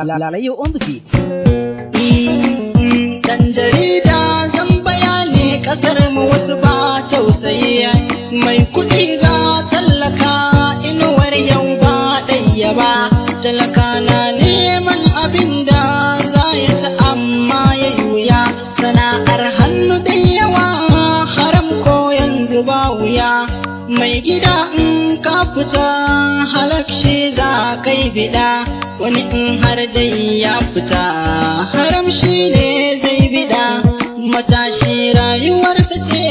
Lalayo on the beat. Dan jarida zan bayani kasar mu wasu ba tausayi, mai kuɗi ga tallaka inuwar yau ba ɗaya ba. Talaka na neman abin da za ya ta amma ya yuya, sana'ar hannu da yawa haram ko yanzu ba wuya. Mai gida in ka fita halak shi za kai bida, wani in har dai ya fita haram shi ne zai bida. Matashi rayuwar ta ce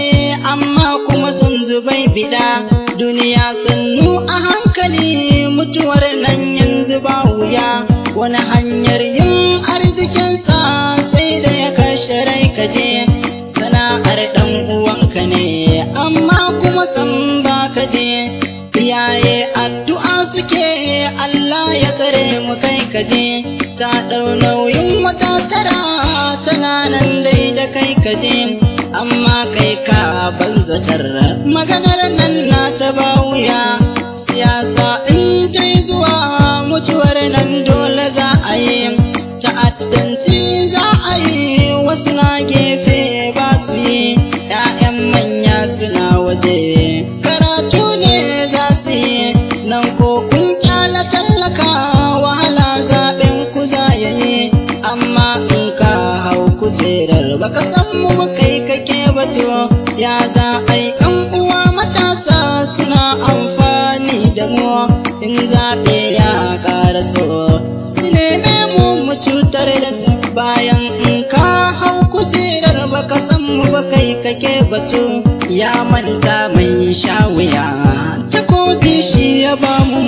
amma kuma sun zubai bida, duniya sannu a hankali mutuwar nan yanzu ba wuya. Wani hanyar yin arzikinsa sai da ya kashe rai kaje, sana'ar ɗan uwanka ne amma kuma san ba ka je. Iyaye addu'a suke Allah ya tsare mu kai kaje, ta ɗau nauyin wata tara tana nan dai da kai kaje, amma kai ka banzatar maganar nan na ta ba wuya. Siyasa in ta yi zuwa mutuwar nan dole za a yi, ta'addanci za a yi wasu na gefe ba su yi, 'ya'yan manya suna waje karatu ne za su yi. Nan ko kun kyala tallaka wahala zaɓen ku za ya yi, amma in ka hau kujerar baka san mu ba kai kake bato. Ya za a yi ɗan uwa matasa suna amfani da mu, in zaɓe ya ƙara so su neme mu mu cutar da su. Bayan in ka hau kujerar baka san mu ba kai kake bato. Ya manta mai sha wuya takobi shi ya ba mu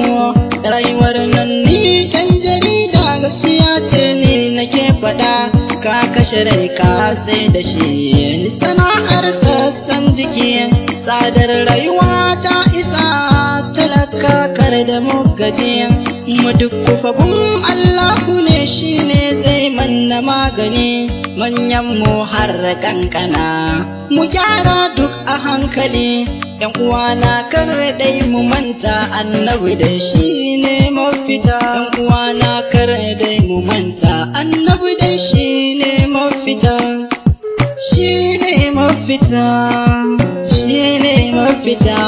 rayuwar nan ni ɗan jarida gaskiya ce ni nake faɗa. Ka kashe rai ka sai da shi sana'ar sassan jiki, tsadar rayuwa ta isa talaka kar da mu gaji. Mu duk kufabun Allahu ne shi ne zai manna magani, manyan mu har kankana mu gyara duk a hankali. Yan uwana kar dai mu manta annabi da shi ne mafita. Yan uwana kar dai mu manta annabi da shi ne mafita. Shi ne mafita, shi ne mafita.